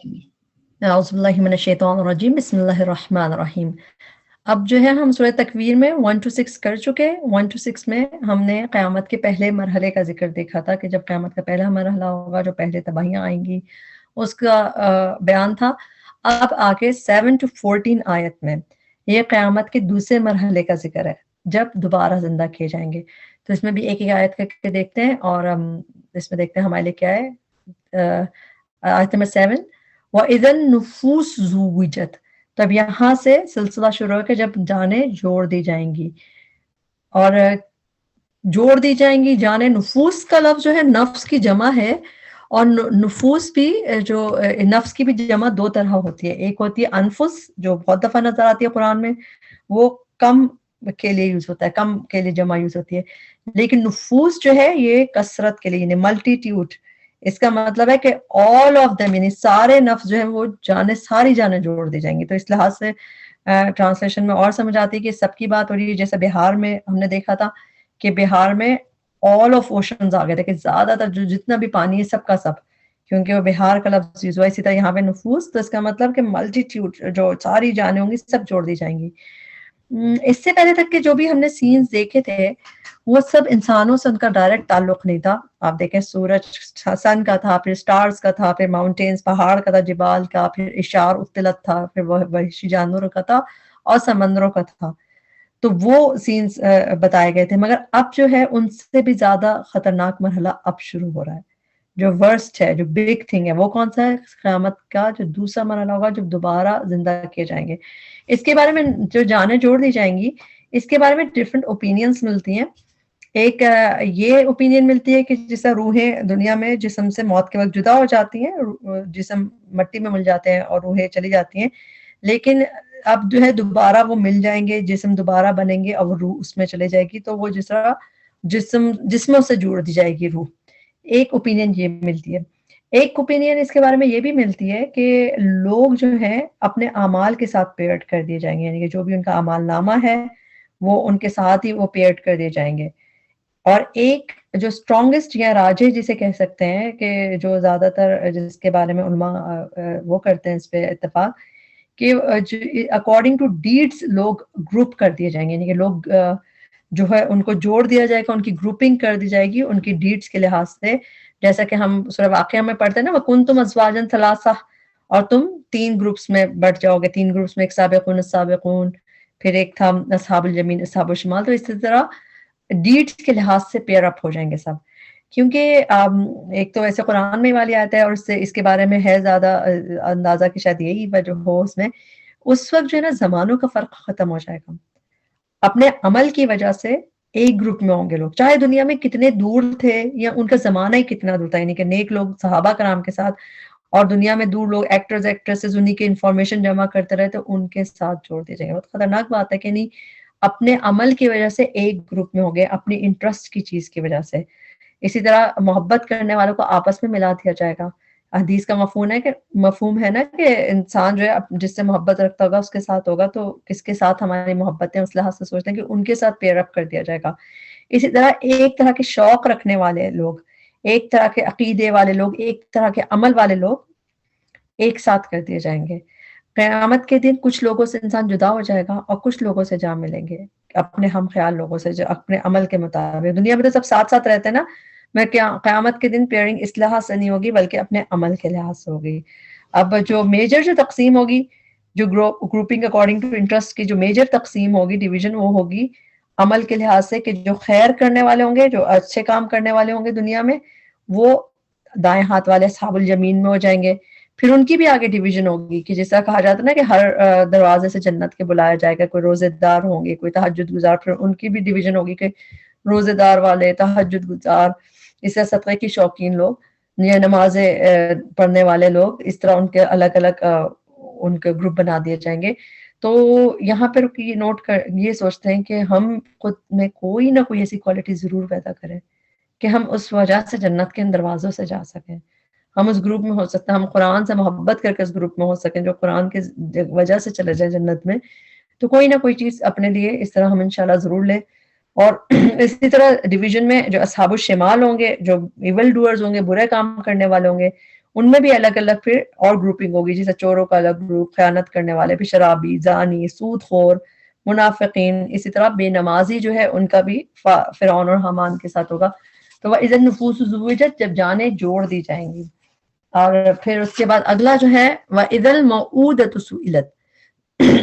اعوذ باللہ من الشیطان الرجیم بسم اللہ الرحمن الرحیم. اب جو ہے ہم سورہ تکویر میں 1 to 6 کر چکے. 1 to 6 میں ہم نے قیامت کے پہلے مرحلے کا ذکر دیکھا تھا کہ جب قیامت کا پہلا مرحلہ ہوگا جو پہلے تباہیاں آئیں گی اس کا بیان تھا. اب آگے 7 to 14 آیت میں یہ قیامت کے دوسرے مرحلے کا ذکر ہے جب دوبارہ زندہ کیے جائیں گے. تو اس میں بھی ایک آیت کر کے دیکھتے ہیں اور اس میں دیکھتے ہیں ہمارے لیے کیا ہے. آیت نمبر 7 وَإِذَا النُّفُوسُ زُوِّجَتْ. تب یہاں سے سلسلہ شروع ہے کہ جب جانیں جوڑ دی جائیں گی اور جوڑ دی جائیں گی. جانیں نفوس کا لفظ جو ہے نفس کی جمع ہے اور نفوس بھی جو نفس کی بھی جمع دو طرح ہوتی ہے. ایک ہوتی ہے انفس جو بہت دفعہ نظر آتی ہے قرآن میں, وہ کم کے لیے یوز ہوتا ہے, کم کے لیے جمع یوز ہوتی ہے. لیکن نفوس جو ہے یہ کثرت کے لیے یعنی ملٹیٹیوڈ. اس کا مطلب ہے کہ all of them یعنی سارے نفس جو ہیں وہ ساری جانیں جوڑ دی جائیں گی. تو اس لحاظ سے ٹرانسلیشن میں اور سمجھ آتی ہے کہ سب کی بات ہو رہی ہے. جیسے بہار میں ہم نے دیکھا تھا کہ بہار میں all of oceans آ گئے تھے کہ زیادہ تر جو جتنا بھی پانی ہے سب کا سب, کیونکہ وہ بہار کا لفظ یوز ہوا. اسی طرح یہاں پہ نفوس, تو اس کا مطلب کہ ملٹیٹیوڈ جو ساری جانیں ہوں گی سب جوڑ دی جائیں گی. اس سے پہلے تک کے جو بھی ہم نے سینز دیکھے تھے وہ سب انسانوں سے ان کا ڈائریکٹ تعلق نہیں تھا. آپ دیکھیں سورج سن کا تھا, پھر سٹارز کا تھا, پھر ماؤنٹینز پہاڑ کا تھا, جبال کا, پھر اشار اختلط تھا, پھر وحشی جانوروں کا تھا اور سمندروں کا تھا. تو وہ سینز بتائے گئے تھے. مگر اب جو ہے ان سے بھی زیادہ خطرناک مرحلہ اب شروع ہو رہا ہے. جو ورسٹ ہے, جو بگ تھنگ ہے, وہ کون سا ہے؟ قیامت کا جو دوسرا مرحلہ ہوگا جب دوبارہ زندہ کیے جائیں گے. اس کے بارے میں جو جانیں جوڑ دی جائیں گی اس کے بارے میں ڈفرینٹ اوپینینز ملتی ہیں. ایک یہ اوپینین ملتی ہے کہ جیسا روحیں دنیا میں جسم سے موت کے وقت جدا ہو جاتی ہیں, جسم مٹی میں مل جاتے ہیں اور روحیں چلی جاتی ہیں, لیکن اب جو ہے دوبارہ وہ مل جائیں گے, جسم دوبارہ بنیں گے اور روح اس میں چلے جائے گی. تو وہ جس طرح جسموں سے جوڑ دی جائے گی روح. ایک اوپینین یہ ملتی ہے. ایک اوپینین اس کے بارے میں یہ بھی ملتی ہے کہ لوگ جو ہیں اپنے اعمال کے ساتھ پیئرڈ کر دیے جائیں گے, یعنی کہ جو بھی ان کا اعمال نامہ ہے وہ ان کے ساتھ ہی وہ پیئرڈ کر دیے جائیں گے. اور ایک جو اسٹرانگسٹ یا راجے جسے کہہ سکتے ہیں کہ جو زیادہ تر جس کے بارے میں علماء وہ کرتے ہیں اس پہ اتفاق کہ اکارڈنگ ٹو ڈیڈز لوگ گروپ کر دیے جائیں گے, یعنی کہ لوگ جو ہے ان کو جوڑ دیا جائے گا, ان کی گروپنگ کر دی جائے گی ان کی ڈیڈز کے لحاظ سے. جیسا کہ ہم سورہ واقعہ میں پڑھتے ہیں نا, وَكُنْتُمْ أَزْوَاجًا ثَلَاثَةً, اور تم 3 گروپس میں بٹ جاؤ گے. 3 گروپس میں ایک سابقون السابقون, پھر ایک تھا اصحاب الیمین اصحاب الشمال. تو اسی طرح ڈیڈز کے لحاظ سے پیئر اپ ہو جائیں گے سب, کیونکہ ایک تو ایسے قرآن میں والی آتا ہے اور اس کے بارے میں ہے زیادہ اندازہ کہ شاید یہی وجہ ہو اس میں. اس وقت جو ہے نا زمانوں کا فرق ختم ہو جائے گا. اپنے عمل کی وجہ سے ایک گروپ میں ہوں گے لوگ, چاہے دنیا میں کتنے دور تھے یا ان کا زمانہ ہی کتنا دور تھا, یعنی کہ نیک لوگ صحابہ کرام کے ساتھ اور دنیا میں دور لوگ ایکٹرز ایکٹریسز انہی کے انفارمیشن جمع کرتے رہے, تو ان کے ساتھ جوڑ دیے جائیں گے. بہت خطرناک بات ہے کہ نہیں اپنے عمل کی وجہ سے ایک گروپ میں ہو گئے, اپنی انٹرسٹ کی چیز کی وجہ سے. اسی طرح محبت کرنے والوں کو آپس میں ملا دیا جائے گا. حدیث کا مفہوم ہے نا کہ انسان جو ہے جس سے محبت رکھتا ہوگا اس کے ساتھ ہوگا, تو کس کے ساتھ ہماری محبت ہے اس لحاظ سے سوچتے ہیں کہ ان کے ساتھ پیئر اپ کر دیا جائے گا. اسی طرح ایک طرح کے شوق رکھنے والے لوگ, ایک طرح کے عقیدے والے لوگ, ایک طرح کے عمل والے لوگ ایک ساتھ کر دیے جائیں گے. قیامت کے دن کچھ لوگوں سے انسان جدا ہو جائے گا اور کچھ لوگوں سے جا ملیں گے, اپنے ہم خیال لوگوں سے جو اپنے عمل کے مطابق. دنیا میں تو سب ساتھ ساتھ رہتے ہیں نا, میں قیامت کے دن پیئرنگ اس لحاظ سے نہیں ہوگی بلکہ اپنے عمل کے لحاظ سے ہوگی. اب جو میجر جو تقسیم ہوگی, جو گروپنگ اکارڈنگ ٹو انٹرسٹ کی جو میجر تقسیم ہوگی, ڈویژن, وہ ہوگی عمل کے لحاظ سے کہ جو خیر کرنے والے ہوں گے, جو اچھے کام کرنے والے ہوں گے دنیا میں, وہ دائیں ہاتھ والے اصحاب الیمین میں ہو جائیں گے. پھر ان کی بھی آگے ڈویژن ہوگی کہ جیسا کہا جاتا ہے نا کہ ہر دروازے سے جنت کے بلایا جائے گا. کوئی روزے دار ہوں گے, کوئی تہجد گزار, پھر ان کی بھی ڈویژن ہوگی کہ روزے دار والے, تہجد گزار, اس طرح صدقے کی شوقین لوگ یا نمازیں پڑھنے والے لوگ, اس طرح ان کے الگ الگ ان کے گروپ بنا دیے جائیں گے. تو یہاں پر یہ سوچتے ہیں کہ ہم خود میں کوئی نہ کوئی ایسی کوالٹی ضرور پیدا کریں کہ ہم اس وجہ سے جنت کے دروازوں سے جا سکیں. ہم اس گروپ میں ہو سکتے ہیں, ہم قرآن سے محبت کر کے اس گروپ میں ہو سکیں جو قرآن کی وجہ سے چلے جائیں جنت میں. تو کوئی نہ کوئی چیز اپنے لیے اس طرح ہم انشاءاللہ ضرور لیں. اور اسی طرح ڈویژن میں جو اصحاب الشمال ہوں گے, جو ایول ڈوئرز ہوں گے, برے کام کرنے والے ہوں گے, ان میں بھی الگ الگ پھر اور گروپنگ ہوگی، جیسے چوروں کا الگ گروپ، خیانت کرنے والے، پھر شرابی، زانی، سود خور، منافقین، اسی طرح بے نمازی جو ہے ان کا بھی فرعون اور حامان کے ساتھ ہوگا۔ تو وہ اذا النفوس زوجت، جب جانیں جوڑ دی جائیں گی۔ اور پھر اس کے بعد اگلا جو ہے وَإِذَا الْمَوْءُودَةُ سُئِلَتْ،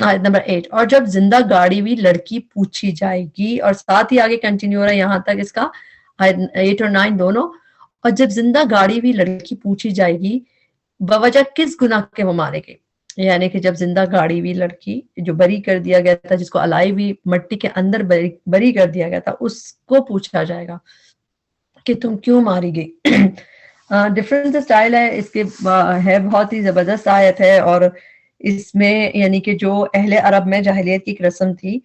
آیت نمبر 8، اور جب زندہ گاڑی ہوئی لڑکی پوچھی جائے گی، اور ساتھ ہی آگے کنٹینیو ہو رہا ہے یہاں تک اس کا، آیت 8 اور 9 دونوں، اور جب زندہ گاڑی ہوئی لڑکی پوچھی جائے گی بوجہ کس گناہ کے وہ مارے گئے، یعنی کہ جب زندہ گاڑی ہوئی لڑکی جو بری کر دیا گیا تھا، جس کو الائی ہوئی مٹی کے اندر بری کر دیا گیا تھا، اس کو پوچھا جائے گا کہ تم کیوں ماری گئی۔ ڈفرنٹ اسٹائل ہے اس کے، ہے بہت ہی زبردست آیت ہے، اور اس میں یعنی کہ جو اہل عرب میں جاہلیت کی ایک رسم تھی،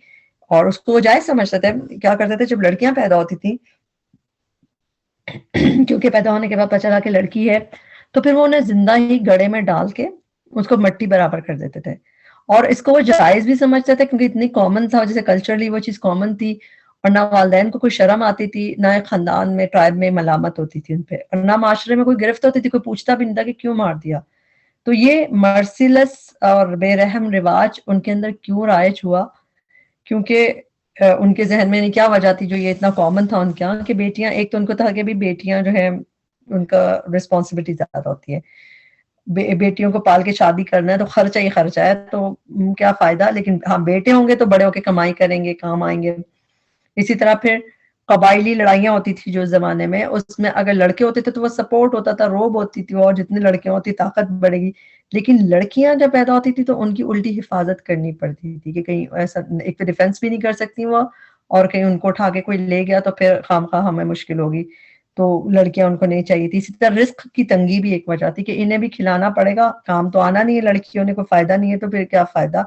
اور اس کو وہ جائز سمجھتے تھے، کیا کرتے تھے جب لڑکیاں پیدا ہوتی تھیں کیونکہ پیدا ہونے کے بعد پتہ چلا کہ لڑکی ہے، تو پھر وہ انہیں زندہ ہی گڑے میں ڈال کے اس کو مٹی برابر کر دیتے تھے، اور اس کو وہ جائز بھی سمجھتے تھے کیونکہ اتنی کامن تھا، جیسے کلچرلی وہ چیز کامن تھی، اور نہ والدین کو کوئی شرم آتی تھی، نہ ایک خاندان میں ٹرائب میں ملامت ہوتی تھی ان پہ، اور نہ معاشرے میں کوئی گرفت ہوتی تھی، کوئی پوچھتا بھی نہیں تھا کہ کیوں مار دیا۔ تو یہ مرسیلس اور بے رحم رواج ان کے اندر کیوں رائج ہوا؟ کیونکہ ان کے ذہن میں کیا وجہ تھی جو یہ اتنا کامن تھا ان کے یہاں کہ بیٹیاں، ایک تو ان کو تھا کہ بھی بیٹیاں جو ہے ان کا رسپانسبلٹی زیادہ ہوتی ہے، بیٹیوں کو پال کے شادی کرنا ہے تو خرچہ ہی خرچہ ہے، تو کیا فائدہ، لیکن ہاں بیٹے ہوں گے تو بڑے ہو کے کمائی کریں گے، کام آئیں گے۔ اسی طرح پھر قبائلی لڑائیاں ہوتی تھی جو زمانے میں، اس میں اگر لڑکے ہوتے تھے تو وہ سپورٹ ہوتا تھا، روب ہوتی تھی، اور جتنی لڑکیاں ہوتی طاقت بڑھے گی، لیکن لڑکیاں جب پیدا ہوتی تھی تو ان کی الٹی حفاظت کرنی پڑتی تھی کہ کہیں ایسا، ایک تو ڈیفینس بھی نہیں کر سکتی وہ، اور کہیں ان کو اٹھا کے کوئی لے گیا تو پھر خامخواہ ہمیں مشکل ہوگی، تو لڑکیاں ان کو نہیں چاہیے تھی۔ اسی طرح رزق کی تنگی بھی ایک وجہ تھی کہ انہیں بھی کھلانا پڑے گا، کام تو آنا نہیں ہے، لڑکیوں نے کوئی فائدہ نہیں ہے تو پھر کیا فائدہ،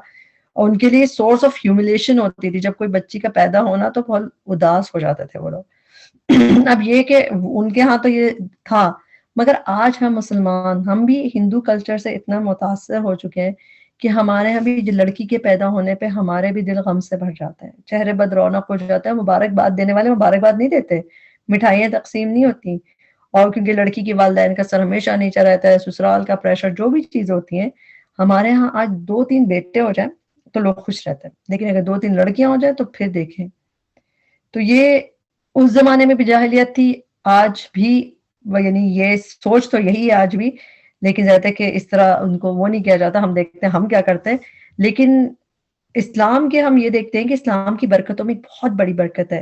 اور ان کے لیے سورس آف ہیوملیشن ہوتی تھی، جب کوئی بچی کا پیدا ہونا تو بہت اداس ہو جاتے تھے وہ لوگ۔ اب یہ کہ ان کے ہاں تو یہ تھا، مگر آج ہم مسلمان، ہم بھی ہندو کلچر سے اتنا متاثر ہو چکے ہیں کہ ہمارے ہاں بھی لڑکی کے پیدا ہونے پہ ہمارے بھی دل غم سے بھر جاتے ہیں، چہرے بد رونق ہو جاتا ہے، مبارکباد دینے والے مبارکباد نہیں دیتے، مٹھائیاں تقسیم نہیں ہوتی، اور کیونکہ لڑکی کی والدین کا سر ہمیشہ نیچا رہتا ہے، سسرال کا پریشر، جو بھی چیز ہوتی ہیں، ہمارے ہاں آج 2-3 بیٹے ہو جائیں تو لوگ خوش رہتے ہیں، لیکن اگر 2-3 لڑکیاں ہو جائیں تو پھر دیکھیں۔ تو یہ اس زمانے میں بھی جاہلیت تھی، آج بھی یعنی یہ سوچ تو یہی ہے آج بھی، لیکن زیادہ ہے کہ اس طرح ان کو وہ نہیں کیا جاتا، ہم دیکھتے ہیں ہم کیا کرتے ہیں، لیکن اسلام کے ہم یہ دیکھتے ہیں کہ اسلام کی برکتوں میں ایک بہت بڑی برکت ہے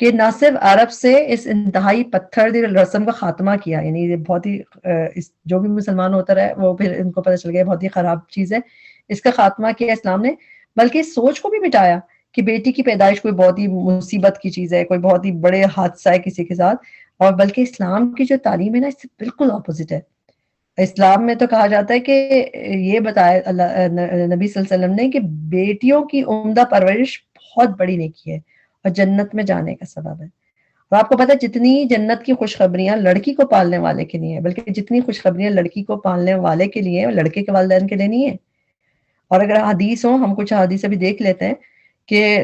کہ نہ صرف عرب سے اس انتہائی پتھر دی رسم کا خاتمہ کیا، یعنی یہ بہت ہی جو بھی مسلمان ہوتا رہے وہ پھر ان کو پتہ چل گیا بہت ہی خراب چیز ہے، اس کا خاتمہ کیا اسلام نے، بلکہ اس سوچ کو بھی مٹایا کہ بیٹی کی پیدائش کوئی بہت ہی مصیبت کی چیز ہے، کوئی بہت ہی بڑے حادثہ ہے کسی کے ساتھ، اور بلکہ اسلام کی جو تعلیم ہے نا اس سے بالکل اپوزٹ ہے۔ اسلام میں تو کہا جاتا ہے کہ یہ بتایا اللہ نبی صلی اللہ علیہ وسلم نے کہ بیٹیوں کی عمدہ پرورش بہت بڑی نیکی ہے اور جنت میں جانے کا سبب ہے، اور آپ کو پتہ ہے جتنی جنت کی خوشخبریاں لڑکی کو پالنے والے کے لیے ہیں، بلکہ جتنی خوشخبریاں لڑکی کو پالنے والے کے لیے ہیں لڑکے کے والدین کے لیے نہیں ہے۔ اور اگر حدیث ہو، ہم کچھ حدیث بھی دیکھ لیتے ہیں کہ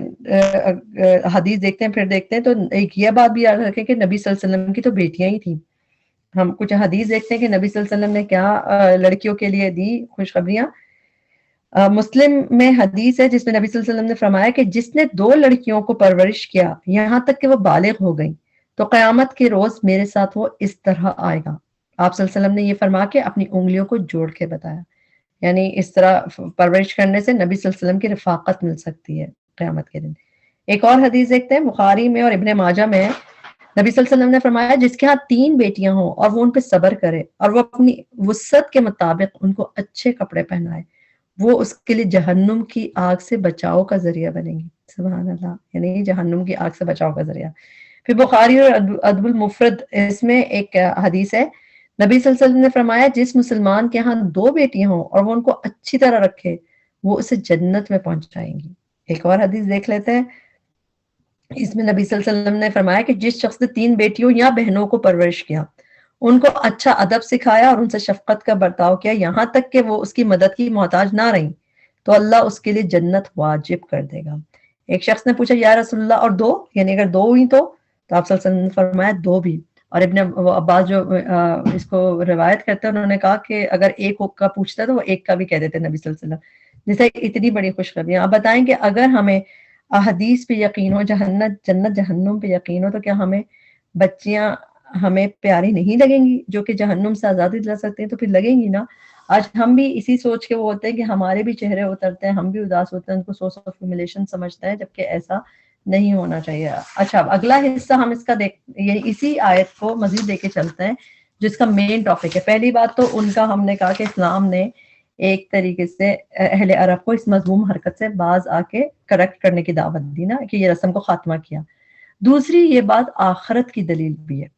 حدیث دیکھتے ہیں پھر دیکھتے ہیں تو ایک یہ بات بھی یاد رکھیں کہ نبی صلی اللہ علیہ وسلم کی تو بیٹیاں ہی تھیں، ہم کچھ حدیث دیکھتے ہیں کہ نبی صلی اللہ علیہ وسلم نے کیا لڑکیوں کے لیے دی خوشخبریاں۔ مسلم میں حدیث ہے جس میں نبی صلی اللہ علیہ وسلم نے فرمایا کہ جس نے 2 لڑکیوں کو پرورش کیا یہاں تک کہ وہ بالغ ہو گئیں تو قیامت کے روز میرے ساتھ وہ اس طرح آئے گا۔ آپ صلی اللہ علیہ وسلم نے یہ فرما کے اپنی انگلیوں کو جوڑ کے بتایا، یعنی اس طرح پرورش کرنے سے نبی صلی اللہ علیہ وسلم کی رفاقت مل سکتی ہے قیامت کے دن۔ ایک اور حدیث دیکھتے ہیں، بخاری میں اور ابن ماجہ میں ہے، نبی صلی اللہ علیہ وسلم نے فرمایا جس کے ہاں 3 بیٹیاں ہوں اور وہ ان پہ صبر کرے اور وہ اپنی وسعت کے مطابق ان کو اچھے کپڑے پہنائے، وہ اس کے لیے جہنم کی آگ سے بچاؤ کا ذریعہ بنے گی۔ سبحان اللہ، یعنی جہنم کی آگ سے بچاؤ کا ذریعہ۔ پھر بخاری اور ادب المفرد اس میں ایک حدیث ہے، نبی صلی اللہ علیہ وسلم نے فرمایا جس مسلمان کے ہاں 2 بیٹیاں ہوں اور وہ ان کو اچھی طرح رکھے وہ اسے جنت میں پہنچائیں گی۔ ایک اور حدیث دیکھ لیتے ہیں، اس میں نبی صلی اللہ علیہ وسلم نے فرمایا کہ جس شخص نے 3 بیٹیوں یا بہنوں کو پرورش کیا، ان کو اچھا ادب سکھایا اور ان سے شفقت کا برتاؤ کیا یہاں تک کہ وہ اس کی مدد کی محتاج نہ رہیں، تو اللہ اس کے لیے جنت واجب کر دے گا۔ ایک شخص نے پوچھا یا رسول اللہ اور 2، یعنی اگر 2 ہوئی تو آپ صلی اللہ علیہ وسلم نے فرمایا 2 بھی، اور ابن عباس جو اس کو روایت کرتے ہیں، انہوں نے کہا کہ اگر ایک کا پوچھتا ہے تو وہ ایک کا بھی کہہ دیتے نبی صلی اللہ علیہ وسلم، جیسے اتنی بڑی خوشخبری. آپ بتائیں کہ اگر ہمیں احادیث پہ یقین ہو، جنت جہنم پہ یقین ہو، تو کیا ہمیں بچیاں ہمیں پیاری نہیں لگیں گی جو کہ جہنم سے آزادی دلا سکتے ہیں؟ تو پھر لگیں گی نا. آج ہم بھی اسی سوچ کے وہ ہوتے ہیں کہ ہمارے بھی چہرے اترتے ہیں، ہم بھی اداس ہوتے ہیں، ان کو سورس آف ہیوملیشن سمجھتے ہیں، جبکہ ایسا نہیں ہونا چاہیے. اچھا، اب اگلا حصہ ہم اس کا یعنی اسی آیت کو مزید لے کے چلتے ہیں جس کا مین ٹاپک ہے. پہلی بات تو ان کا ہم نے کہا کہ اسلام نے ایک طریقے سے اہل عرب کو اس مذموم حرکت سے باز آ کے کریکٹ کرنے کی دعوت دی نا، کہ یہ رسم کو خاتمہ کیا. دوسری یہ بات آخرت کی دلیل بھی ہے.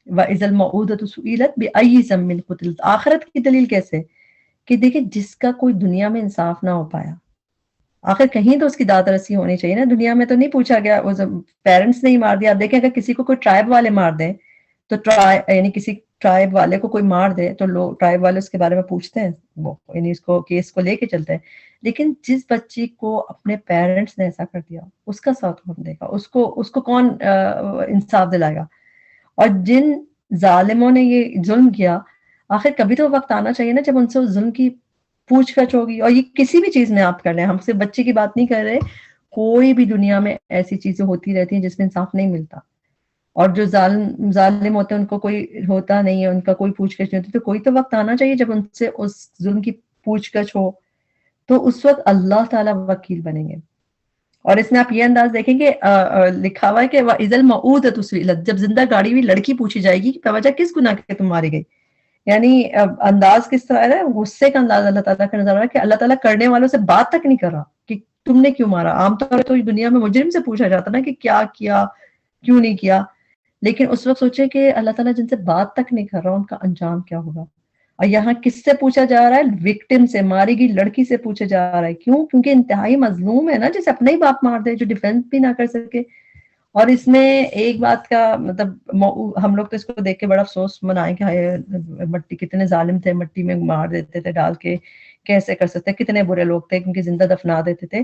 وَإِذَا الْمَوْءُودَةُ سُئِلَتْ بِأَيِّ ذَنبٍ قُتِلَتْ. آخرت کی دلیل کیسے؟ کہ دیکھیں جس کا کوئی دنیا میں انصاف نہ ہو پایا، آخر کہیں تو اس کی داد رسی ہونی چاہیے نا. دنیا میں تو نہیں پوچھا گیا، وہ پیرنٹس نے ہی مار دیا. آپ دیکھیں اگر کسی کو کوئی ٹرائب والے مار دیں تو یعنی کسی ٹرائب والے کو کوئی مار دے تو لوگ ٹرائب والے اس کے بارے میں پوچھتے ہیں، وہ یعنی اس کو کیس کو لے کے چلتے ہیں. لیکن جس بچی کو اپنے پیرنٹس نے ایسا کر دیا، اس کا ساتھ کون دے گا؟ اس کو کون انصاف دلائے گا؟ اور جن ظالموں نے یہ ظلم کیا، آخر کبھی تو وقت آنا چاہیے نا جب ان سے اس ظلم کی پوچھ گچھ ہوگی. اور یہ کسی بھی چیز میں آپ کر لیں، ہم صرف بچے کی بات نہیں کر رہے، کوئی بھی دنیا میں ایسی چیزیں ہوتی رہتی ہیں جس میں انصاف نہیں ملتا. اور جو ظالم ہوتے ہیں ان کو کوئی ہوتا نہیں ہے، ان کا کوئی پوچھ گچھ نہیں ہوتی. تو کوئی تو وقت آنا چاہیے جب ان سے اس ظلم کی پوچھ گچھ ہو، تو اس وقت اللہ تعالیٰ وکیل بنیں گے. اور اس میں آپ یہ انداز دیکھیں کہ لکھا ہوا ہے کہ وَإِذَا الْمَوْءُودَةُ سُئِلَتْ. جب زندہ گاڑی ہوئی لڑکی پوچھی جائے گی کہ بوجہ کس گناہ کے تم ماری گئی. یعنی انداز کس طرح ہے، غصے کا انداز اللہ تعالیٰ کا نظر رہا ہے کہ اللہ تعالیٰ کرنے والوں سے بات تک نہیں کر رہا کہ تم نے کیوں مارا. عام طور پر تو دنیا میں مجرم سے پوچھا جاتا نا کہ کیا کیا، کیوں نہیں کیا. لیکن اس وقت سوچے کہ اللہ تعالیٰ جن سے بات تک نہیں کر رہا ان کا انجام کیا ہوگا. اور یہاں کس سے پوچھا جا رہا ہے؟ وکٹم سے، ماری گئی لڑکی سے پوچھا جا رہا ہے. کیوں؟ کیونکہ انتہائی مظلوم ہے نا، جسے اپنا ہی باپ مار دے، جو ڈیفینس بھی نہ کر سکے. اور اس میں ایک بات کا مطلب ہم لوگ تو اس کو دیکھ کے بڑا افسوس منائیں کہ مٹی کتنے ظالم تھے، مٹی میں مار دیتے تھے ڈال کے، کیسے کر سکتے، کتنے برے لوگ تھے کیونکہ زندہ دفنا دیتے تھے.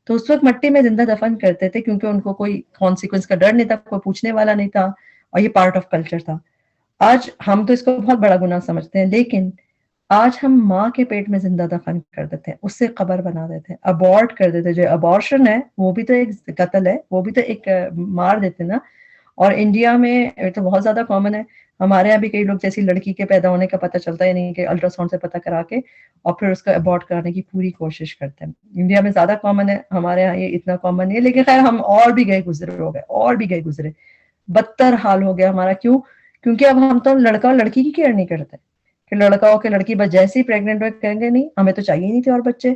تو اس وقت مٹی میں زندہ دفن کرتے تھے کیونکہ ان کو کوئی کانسیکوینس کا ڈر نہیں تھا، کوئی پوچھنے والا نہیں تھا، اور یہ پارٹ آف کلچر تھا. آج ہم تو اس کو بہت بڑا گناہ سمجھتے ہیں، لیکن آج ہم ماں کے پیٹ میں زندہ دفن کر دیتے ہیں، اس سے قبر بنا دیتے ہیں، ابورٹ کر دیتے ہیں. جو ابورشن ہے وہ بھی تو ایک قتل ہے، وہ بھی تو ایک مار دیتے نا. اور انڈیا میں تو بہت زیادہ کامن ہے. ہمارے یہاں بھی کئی لوگ جیسی لڑکی کے پیدا ہونے کا پتہ چلتا ہے نہیں کہ الٹرا ساؤنڈ سے پتہ کرا کے اور پھر اس کا ابورٹ کرانے کی پوری کوشش کرتے ہیں. انڈیا میں زیادہ کامن ہے، ہمارے یہاں یہ اتنا کامن نہیں ہے. لیکن خیر ہم اور بھی گئے گزرے ہو گئے، اور بھی گئے گزرے، بدتر حال ہو گیا ہمارا. کیوں؟ کیونکہ اب ہم تو لڑکا اور لڑکی کی کیئر نہیں کرتے کہ لڑکا ہو کہ لڑکی بس جیسے ہی پریگننٹ ہوئے کہیں گے نہیں ہمیں تو چاہیے نہیں تھے اور بچے.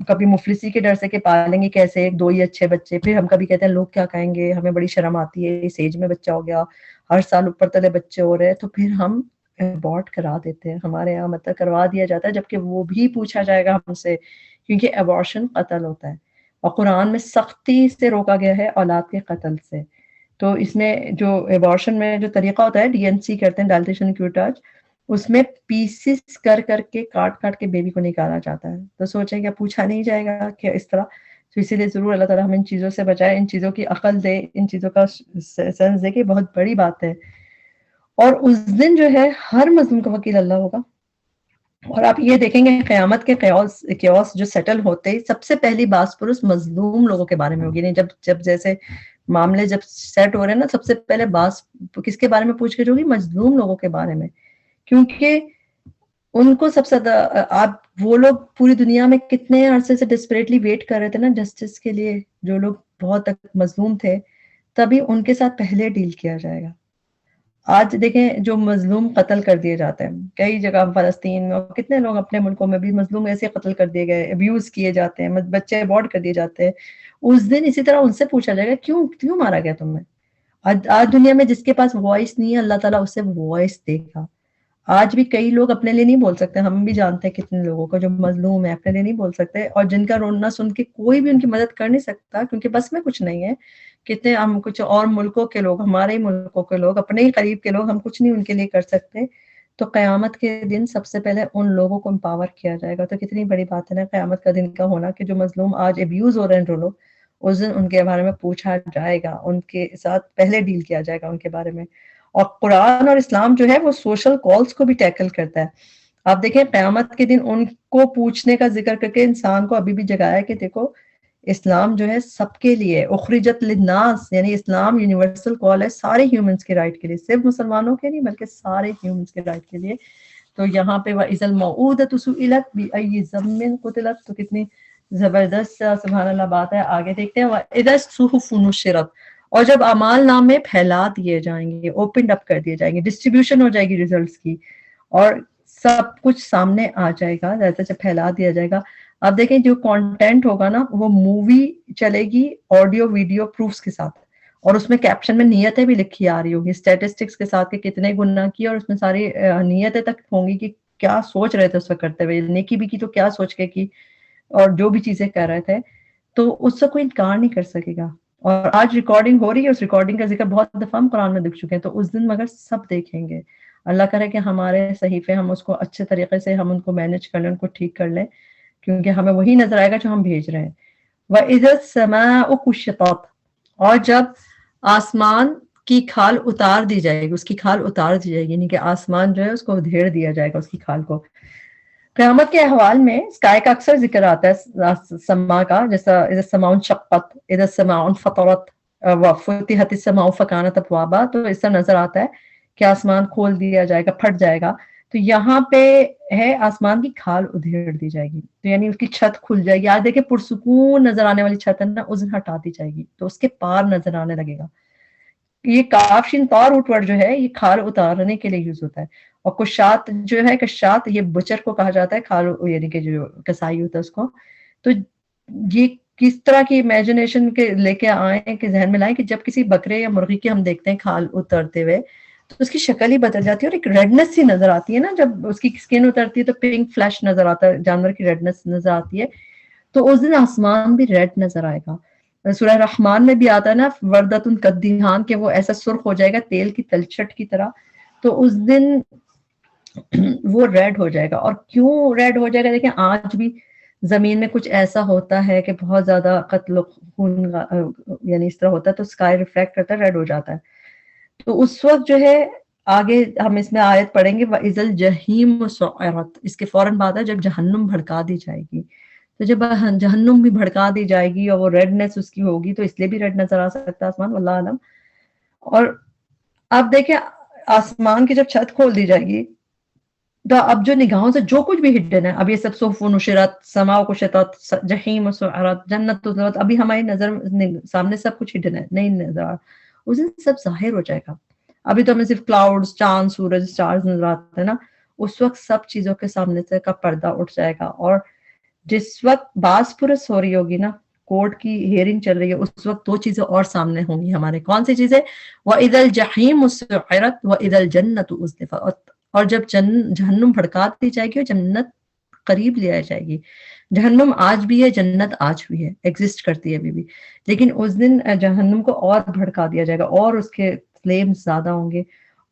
کبھی مفلسی کے ڈر سے کہ پالیں گے کیسے ایک دو ہی اچھے بچے. پھر ہم کبھی کہتے ہیں لوگ کیا کہیں گے، ہمیں بڑی شرم آتی ہے، اس ایج میں بچہ ہو گیا، ہر سال اوپر تلے بچے ہو رہے ہیں، تو پھر ہم ابورٹ کرا دیتے ہیں. ہمارے یہاں مطلب کروا دیا جاتا ہے، جبکہ وہ بھی پوچھا جائے گا ہم سے، کیونکہ ابورشن قتل ہوتا ہے اور قرآن میں سختی سے روکا گیا ہے اولاد کے قتل سے. تو اس میں جو ابورشن میں جو طریقہ ہوتا ہے ڈی این سی کرتے ہیں، ڈائلیٹیشن کیوٹاج، اس میں پیسز کر کے کاٹ کاٹ کے بیبی کو نکالا جاتا ہے. تو سوچیں کہ پوچھا نہیں جائے گا کہ اس طرح. تو اسی لیے ضرور اللہ تعالیٰ ہم ان چیزوں سے بچائے، ان چیزوں کی عقل دے، ان چیزوں کا سینس دے کہ بہت بڑی بات ہے. اور اس دن جو ہے ہر مظلوم کا وکیل اللہ ہوگا. اور آپ یہ دیکھیں گے قیامت کے کیوس جو سیٹل ہوتے ہی سب سے پہلی باس پرس مظلوم لوگوں کے بارے میں ہوگی. نہیں جب جیسے معاملے جب سیٹ ہو رہے ہیں نا، سب سے پہلے باس کس کے بارے میں پوچھ کے جو ہوگی؟ مظلوم لوگوں کے بارے میں. کیونکہ ان کو سب سے زیادہ آپ وہ لوگ پوری دنیا میں کتنے عرصے سے ڈسپریٹلی ویٹ کر رہے تھے نا جسٹس کے لیے، جو لوگ بہت مظلوم تھے، تبھی ان کے ساتھ پہلے ڈیل کیا جائے گا. آج دیکھیں جو مظلوم قتل کر دیے جاتے ہیں کئی جگہ، فلسطین میں اور کتنے لوگ اپنے ملکوں میں بھی مظلوم ایسے قتل کر دیے گئے، ابیوز کیے جاتے ہیں، بچے ابورٹ کر دیے جاتے ہیں. اس دن اسی طرح ان سے پوچھا جائے گا کیوں مارا گیا تم نے. آج دنیا میں جس کے پاس وائس نہیں ہے اللہ تعالیٰ اسے وائس دے گا. آج بھی کئی لوگ اپنے لیے نہیں بول سکتے، ہم بھی جانتے ہیں کتنے لوگوں کو جو مظلوم ہے اپنے لیے نہیں بول سکتے، اور جن کا رونا سن کے کوئی بھی ان کی مدد کر نہیں سکتا کیونکہ بس میں کچھ نہیں ہے. کتنے ہم کچھ اور ملکوں کے لوگ، ہمارے ہی ملکوں کے لوگ، اپنے ہی قریب کے لوگ، ہم کچھ نہیں ان کے لیے کر سکتے. تو قیامت کے دن سب سے پہلے ان لوگوں کو امپاور کیا جائے گا. تو کتنی بڑی بات ہے نا قیامت کا دن کا ہونا، کہ جو مظلوم آج ابیوز ہو رہے ہیں جو لوگ، اس دن ان کے بارے میں پوچھا جائے گا، ان کے ساتھ پہلے ڈیل کیا جائے گا ان کے بارے میں. اور قرآن اور اسلام جو ہے وہ سوشل کالز کو بھی ٹیکل کرتا ہے. آپ دیکھیں قیامت کے دن ان کو پوچھنے کا ذکر کر کے انسان کو ابھی بھی جگایا کہ دیکھو اسلام جو ہے سب کے لیے اخرجت للناس، یعنی اسلام یونیورسل کال ہے سارے ہیومنس کے رائٹ کے لیے، صرف مسلمانوں کے نہیں بلکہ سارے ہیومنس کے رائٹ کے لیے. تو یہاں پہ وَإِذَا الْمَوْءُودَةُ سُئِلَتْ بِأَيِّ ذَنبٍ قُتِلَتْ، تو کتنی زبردست سبحان اللہ بات ہے. آگے دیکھتے ہیں وَإِذَا الصُّحُفُ نُشِرَتْ، اور جب اعمال نامے پھیلا دیے جائیں گے، اوپنڈ اپ کر دیے جائیں گے، ڈسٹریبیوشن ہو جائے گی ریزلٹس کی، اور سب کچھ سامنے آ جائے گا جیسے جب پھیلا دیا جائے گا. آپ دیکھیں جو کانٹینٹ ہوگا نا وہ مووی چلے گی آڈیو ویڈیو پروفس کے ساتھ، اور اس میں کیپشن میں نیتیں بھی لکھی آ رہی ہوگی اسٹیٹسٹکس کے ساتھ کہ کتنے گناہ کیے، اور اس میں ساری نیتیں تک ہوں گی کہ کیا سوچ رہے تھے اس وقت کرتے ہوئے، نیکی بھی کی تو کیا سوچ کے کی، اور جو بھی چیزیں کر رہے تھے. تو اس سے کوئی انکار نہیں کر سکے گا. اور آج ریکارڈنگ ہو رہی ہے، اس ریکارڈنگ کا ذکر بہت دفعہ ہم قرآن میں دیکھ چکے ہیں، تو اس دن مگر سب دیکھیں گے. اللہ کرے کہ ہمارے صحیفے ہم اس کو اچھے طریقے سے ہم ان کو مینج کر لیں، ان کو ٹھیک کر لیں، کیونکہ ہمیں وہی نظر آئے گا جو ہم بھیج رہے ہیں. وَإِذَا السَّمَاءُ كُشِطَتْ، اور جب آسمان کی کھال اتار دی جائے گی، اس کی کھال اتار دی جائے گی، یعنی کہ آسمان جو ہے اس کو ادھیڑ دیا جائے گا اس کی کھال کو. قیامت کے احوال میں اسکائی کا اکثر ذکر آتا ہے سما کا، جیسا اذا السماء انشقت، اذا السماء انفطرت، وفتحت السماء فکانت ابوابا، تو اس طرح نظر آتا ہے کہ آسمان کھول دیا جائے گا، پھٹ جائے گا. تو یہاں پہ ہے آسمان کی کھال ادھیڑ دی جائے گی، تو یعنی اس کی چھت کھل جائے گی. آج دیکھیں پرسکون نظر آنے والی چھت ہے نا، اس دن ہٹا دی جائے گی تو اس کے پار نظر آنے لگے گا. یہ کافشین طور روٹ ورڈ جو ہے یہ کھال اتارنے کے لیے یوز ہوتا ہے. اور کشات جو ہے، کشات یہ بچر کو کہا جاتا ہے، کھال یعنی کہ جو کسائی ہوتا ہے اس کو. تو یہ کس طرح کی امیجنیشن کے لے کے آئیں کہ ذہن میں لائیں کہ جب کسی بکرے یا مرغی کی ہم دیکھتے ہیں کھال اترتے ہوئے تو اس کی شکل ہی بدل جاتی ہے، اور ایک ریڈنس سی نظر آتی ہے نا، جب اس کی سکن اترتی ہے تو پنک فلیش نظر آتا ہے، جانور کی ریڈنس نظر آتی ہے. تو اس دن آسمان بھی ریڈ نظر آئے گا. سورہ رحمان میں بھی آتا ہے نا وردۃ کالدہان، کہ وہ ایسا سرخ ہو جائے گا تیل کی تلچھٹ کی طرح. تو اس دن وہ ریڈ ہو جائے گا. اور کیوں ریڈ ہو جائے گا؟ دیکھیں آج بھی زمین میں کچھ ایسا ہوتا ہے کہ بہت زیادہ قتل و خون یعنی اس طرح ہوتا ہے تو اسکائی ریفلیکٹ کرتا ہے، ریڈ ہو جاتا ہے. تو اس وقت جو ہے آگے ہم اس میں آیت پڑھیں گے وَإِذَا الْجَحِيمُ سُعِّرَتْ، اس کے فوراً بعد ہے جب جہنم بھڑکا دی جائے گی. تو جب جہنم بھی بھڑکا دی جائے گی اور وہ ریڈنس اس کی ہوگی تو اس لیے بھی ریڈ نظر آ سکتا ہے آسمان، واللہ عالم. اور اب دیکھیں آسمان کی جب چھت کھول دی جائے گی تو اب جو نگاہوں سے جو کچھ بھی ہڈن ہے، اب یہ سب صحف نشرت، سماء کشطت، جحیم سعرت، جنت ظلمت، ابھی ہماری نظر سامنے سب کچھ ہڈن ہے، نہیں نظر آ رہا. اس دن سب ظاہر ہو جائے گا. ابھی تو ہمیں صرف کلاؤڈز، چاند، سورج، اسٹارز نظر آتے ہیں نا. اس وقت سب چیزوں کے سامنے سے کا پردہ اٹھ جائے گا. اور جس وقت باز پرس ہو رہی ہوگی نا، کورٹ کی ہیئرنگ چل رہی ہے، اس وقت دو چیزیں اور سامنے ہوں گی ہمارے. کون سی چیزیں؟ وَإِذَا الْجَحِيمُ سُعِّرَتْ وَإِذَا الْجَنَّةُ أُزْلِفَتْ، اور جب جہنم بھڑکا دی جائے گی اور جنت قریب لے آئی جائے گی. جہنم آج بھی ہے، جنت آج بھی ہے، ایگزسٹ کرتی ہے ابھی بھی، لیکن اس دن جہنم کو اور بھڑکا دیا جائے گا اور اس کے فلیمز زیادہ ہوں گے،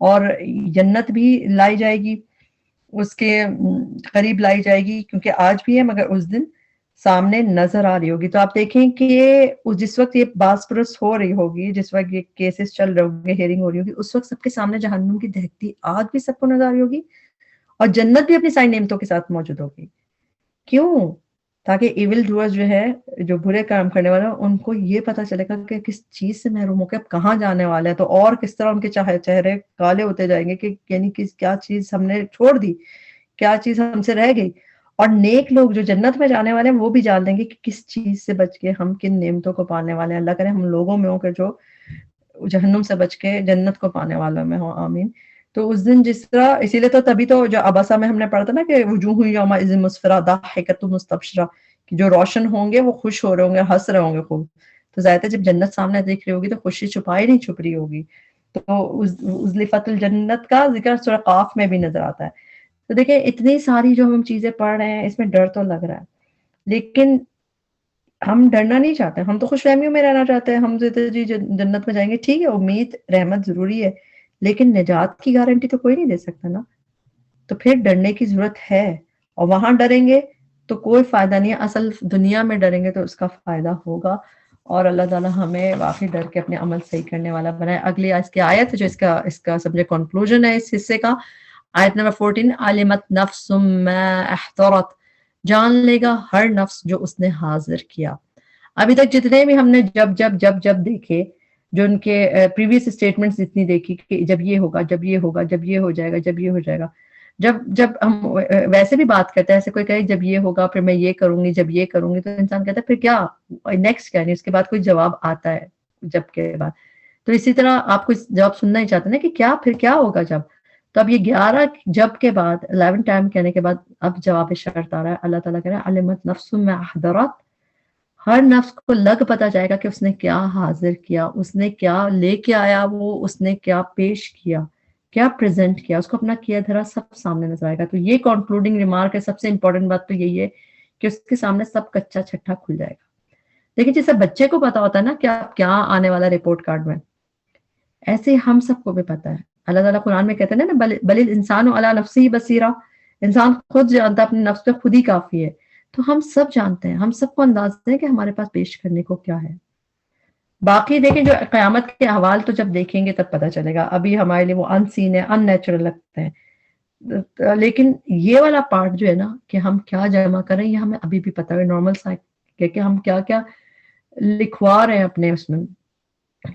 اور جنت بھی لائی جائے گی، اس کے قریب لائی جائے گی، کیونکہ آج بھی ہے مگر اس دن سامنے نظر آ رہی ہوگی. تو آپ دیکھیں کہ جس وقت یہ باز پرس ہو رہی ہوگی، جس وقت یہ کیسز چل رہے ہوں گے، ہیئرنگ ہو رہی ہوگی، اس وقت سب کے سامنے جہنم کی دہتی آگ بھی سب کو نظر آ رہی ہوگی، اور جنت بھی اپنی ساری نعمتوں کے ساتھ موجود ہوگی. کیوں؟ تاکہ ایول ڈوئرز جو ہے، جو برے کام کرنے والے ہیں، ان کو یہ پتا چلے گا کہ کس چیز سے محروم ہو کے اب کہاں جانے والے ہیں، تو اور کس طرح ان کے چہرے کالے ہوتے جائیں گے کہ یعنی کیا چیز ہم نے چھوڑ دی، کیا چیز ہم سے رہ گئی. اور نیک لوگ جو جنت میں جانے والے ہیں وہ بھی جان لیں گے کہ کس چیز سے بچ کے ہم کن نعمتوں کو پانے والے ہیں. اللہ کرے ہم لوگوں میں ہوں کہ جو جہنم سے بچ کے جنت کو پانے والوں میں ہوں، آمین. تو اس دن جس طرح، اسی لیے تو تبھی تو جو ابسا میں ہم نے پڑھا تھا نا کہ وجوہ یومئذ مسفرہ ضاحکۃ مستبشرہ، کہ جو روشن ہوں گے وہ خوش ہو رہے ہوں گے، ہنس رہے ہوں گے خوب. تو ظاہر ہے جب جنت سامنے دیکھ رہی ہوگی تو خوشی چھپائی نہیں چھپ رہی ہوگی. تو ازلفت الجنت کا ذکر سورہ قاف میں بھی نظر آتا ہے. تو دیکھیں اتنی ساری جو ہم چیزیں پڑھ رہے ہیں اس میں ڈر تو لگ رہا ہے، لیکن ہم ڈرنا نہیں چاہتے، ہم تو خوش فہمیوں میں رہنا چاہتے ہیں. ہم جی جنت میں جائیں گے، ٹھیک ہے، امید رحمت ضروری ہے، لیکن نجات کی گارنٹی تو کوئی نہیں دے سکتا نا. تو پھر ڈرنے کی ضرورت ہے، اور وہاں ڈریں گے تو کوئی فائدہ نہیں ہے. اصل دنیا میں ڈریں گے تو اس کا فائدہ ہوگا. اور اللہ تعالیٰ ہمیں واقعی ڈر کے اپنے عمل صحیح کرنے والا بنائے. اگلی آج کی آیت جو اس کا سمجھے کنکلوژن ہے اس حصے کا, آیت نمبر 14, علمت نفس ما احضرت, جان لے گا ہر نفس جو اس نے حاضر کیا. ابھی تک جتنے بھی ہم نے جب دیکھے, جو ان کے پریویس اسٹیٹمنٹس جتنی دیکھی کہ جب یہ ہوگا, جب یہ ہوگا, جب یہ ہو جائے گا, جب یہ ہو جائے گا, جب ہم ویسے بھی بات کرتے ہیں, ایسے کوئی کہے جب یہ ہوگا پھر میں یہ کروں گی, جب یہ کروں گی, تو انسان کہتا ہے پھر کیا نیکسٹ کیا نہیں, اس کے بعد کوئی جواب آتا ہے جب کے بعد. تو اسی طرح آپ کو جواب سننا ہی چاہتے ہیں کہ کیا پھر کیا ہوگا جب. تو اب یہ 11 جب کے بعد 11 ٹائم کہنے کے بعد اب جواب شرط آ رہا ہے. اللہ تعالیٰ کہہ رہا ہے علمت نفس ما احضرت, ہر نفس کو لگ پتا جائے گا کہ اس نے کیا حاضر کیا, اس نے کیا لے کے آیا, وہ اس نے کیا پیش کیا, کیا پریزنٹ کیا, اس کو اپنا کیا دھرا سب سامنے نظر آئے گا. تو یہ کنکلوڈنگ ریمارک ہے, سب سے امپورٹنٹ بات تو یہی ہے کہ اس کے سامنے سب کچا چھٹا کھل جائے گا. دیکھیں جیسے بچے کو پتا ہوتا ہے نا کہ اب کیا آنے والا رپورٹ کارڈ میں, ایسے ہم سب کو بھی پتا ہے. اللہ تعالیٰ قرآن میں کہتے ہیں نا بل الانسان علی نفسہ بصیرہ, انسان خود جانتا ہے اپنے نفس پہ خود ہی کافی ہے. تو ہم سب جانتے ہیں, ہم سب کو انداز ہے کہ ہمارے پاس پیش کرنے کو کیا ہے. باقی دیکھیں جو قیامت کے احوال تو جب دیکھیں گے تب پتہ چلے گا, ابھی ہمارے لیے وہ ان سین ہے, ان نیچرل لگتے ہیں. لیکن یہ والا پارٹ جو ہے نا کہ ہم کیا جمع کریں یہ ہمیں ابھی بھی پتہ ہے نارمل سائیکل کہ ہم کیا کیا لکھوا رہے ہیں اپنے اس میں.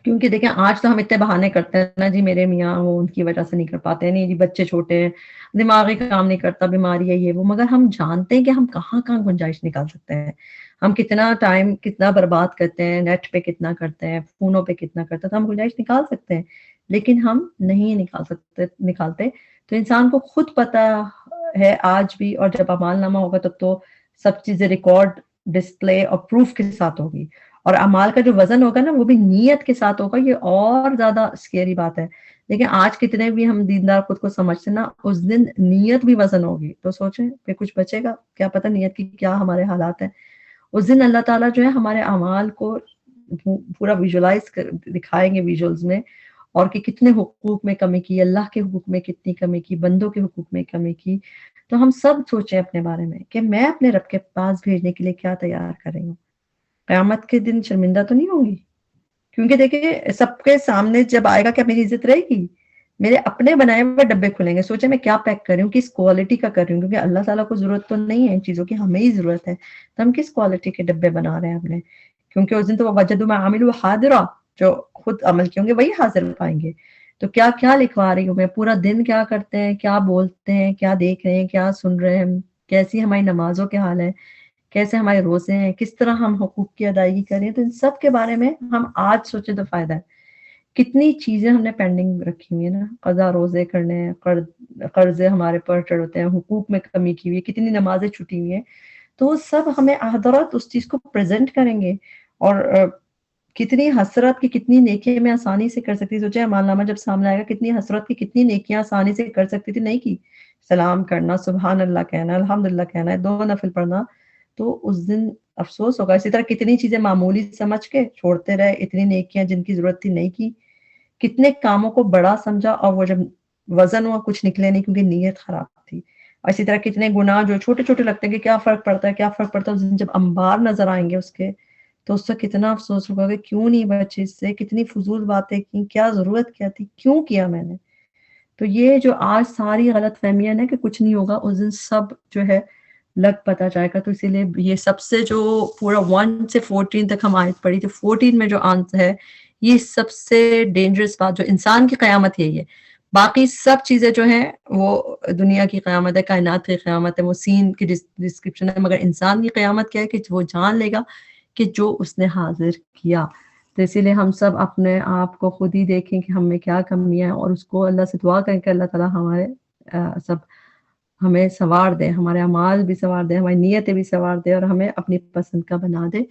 کیونکہ دیکھیں آج تو ہم اتنے بہانے کرتے ہیں نا, جی میرے میاں وہ ان کی وجہ سے نہیں کر پاتے ہیں, نہیں جی بچے چھوٹے ہیں, دماغی کام نہیں کرتا, بیماری ہے یہ وہ, مگر ہم جانتے ہیں کہ ہم کہاں کہاں گنجائش نکال سکتے ہیں. ہم کتنا ٹائم کتنا برباد کرتے ہیں, نیٹ پہ کتنا کرتے ہیں, فونوں پہ کتنا کرتے ہیں, تو ہم گنجائش نکال سکتے ہیں لیکن ہم نہیں نکالتے. تو انسان کو خود پتا ہے آج بھی, اور جب اعمال نامہ ہوگا تب تو سب چیزیں ریکارڈ ڈسپلے اور پروف کے ساتھ ہوگی, اور اعمال کا جو وزن ہوگا نا وہ بھی نیت کے ساتھ ہوگا. یہ اور زیادہ اسکیری بات ہے. لیکن آج کتنے بھی ہم دیندار خود کو سمجھتے نا, اس دن نیت بھی وزن ہوگی تو سوچیں پھر کچھ بچے گا, کیا پتہ نیت کی کیا ہمارے حالات ہیں. اس دن اللہ تعالیٰ جو ہے ہمارے اعمال کو پورا ویژولائز دکھائیں گے ویژولز میں, اور کہ کتنے حقوق میں کمی کی, اللہ کے حقوق میں کتنی کمی کی, بندوں کے حقوق میں کمی کی. تو ہم سب سوچیں اپنے بارے میں کہ میں اپنے رب کے پاس بھیجنے کے لیے کیا تیار کر رہی ہوں. قیامت کے دن شرمندہ تو نہیں ہوں گی, کیونکہ دیکھیں سب کے سامنے جب آئے گا کیا میری عزت رہے گی. میرے اپنے بنائے ہوئے ڈبے کھلیں گے, سوچیں میں کیا پیک کر رہی ہوں, کس کوالٹی کا کر رہی ہوں, کیونکہ اللہ تعالیٰ کو ضرورت تو نہیں ہے ان چیزوں کی, ہمیں ہی ضرورت ہے. تو ہم کس کوالٹی کے ڈبے بنا رہے ہیں اپنے, کیونکہ اس دن تو وجدوا ما عملوا حاضرا, جو خود عمل کیے ہوں گے وہی حاضر پائیں گے. تو کیا کیا لکھوا رہی ہوں میں, پورا دن کیا کرتے ہیں, کیا بولتے ہیں, کیا دیکھ رہے ہیں, کیا سن رہے ہیں, کیسی ہماری نمازوں کے حال ہیں, کیسے ہمارے روزے ہیں, کس طرح ہم حقوق کی ادائیگی کریں. تو ان سب کے بارے میں ہم آج سوچیں تو فائدہ ہے. کتنی چیزیں ہم نے پینڈنگ رکھی ہوئی ہیں نا, قضا روزے کرنے ہیں, قرضے ہمارے پر چڑھتے ہیں, حقوق میں کمی کی ہوئی ہے, کتنی نمازیں چھٹی ہوئی ہیں. تو سب ہمیں حضرت اس چیز کو پریزنٹ کریں گے, اور کتنی حسرت کی کتنی نیکیاں میں آسانی سے کر سکتی. سوچیں اعمال نامہ جب سامنے آئے گا کتنی حسرت کی کتنی نیکیاں آسانی سے کر سکتی تھی, نہیں کی. سلام کرنا, سبحان اللہ کہنا, الحمدللہ کہنا ہے, 2 نفل پڑھنا, تو اس دن افسوس ہوگا. اسی طرح کتنی چیزیں معمولی سمجھ کے چھوڑتے رہے, اتنی نیکیاں جن کی ضرورت تھی نہیں کی, کتنے کاموں کو بڑا سمجھا اور وہ جب وزن ہوا کچھ نکلے نہیں کیونکہ نیت خراب تھی. اور اسی طرح کتنے گناہ جو چھوٹے چھوٹے لگتے ہیں کہ کیا فرق پڑتا ہے, کیا فرق پڑتا ہے, اس دن جب انبار نظر آئیں گے اس کے, تو اس سے کتنا افسوس ہوگا کہ کیوں نہیں بچے اس سے, کتنی فضول باتیں کی, کیا ضرورت کیا تھی, کیوں کیا میں نے. تو یہ جو آج ساری غلط فہمیاں ہیں کہ کچھ نہیں ہوگا, اس دن سب جو ہے لگ پتا جائے گا. تو اسی لیے یہ سب سے جو پورا 1 سے 14 تک ہم آیت پڑھی تھی, 14 میں جو آنسر ہے, یہ سب سے ڈینجرس بات جو انسان کی قیامت یہی ہے. باقی سب چیزیں جو ہیں وہ دنیا کی قیامت ہے, کائنات کی قیامت ہے, وہ سین کی ڈسکرپشن ہے, مگر انسان کی قیامت کیا ہے کہ وہ جان لے گا کہ جو اس نے حاضر کیا. تو اسی لیے ہم سب اپنے آپ کو خود ہی دیکھیں کہ ہم میں کیا کمیاں ہیں, اور اس کو اللہ سے دعا کریں کہ اللہ تعالیٰ ہمارے سب ہمیں سنوار دے, ہمارے اعمال بھی سنوار دے, ہماری نیتیں بھی سنوار دے, اور ہمیں اپنی پسند کا بنا دے.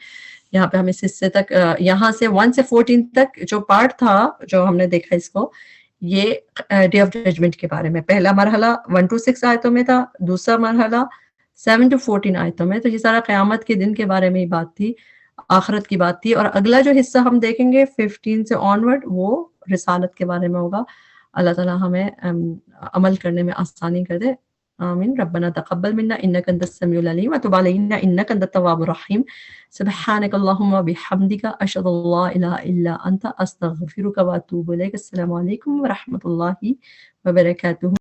یہاں پہ ہم اس حصے تک, یہاں سے 1 سے 14 تک جو پارٹ تھا جو ہم نے دیکھا اس کو, یہ ڈے آف ججمنٹ کے بارے میں. پہلا مرحلہ 1 to 6 آیتوں میں تھا, دوسرا مرحلہ 7 to 14 آیتوں میں. تو یہ سارا قیامت کے دن کے بارے میں ہی بات تھی, آخرت کی بات تھی. اور اگلا جو حصہ ہم دیکھیں گے 15 سے آنورڈ, وہ رسالت کے بارے میں ہوگا. اللہ تعالیٰ ہمیں عمل کرنے میں آسانی کر دے. آمين. ربنا تقبل منا إنك أنت السميع العليم وتب علينا إنك أنت التواب الرحيم. سبحانك اللهم وبحمدك أشهد أن لا إله إلا أنت أستغفرك وأتوب إليك. السلام عليكم ورحمة الله وبركاته.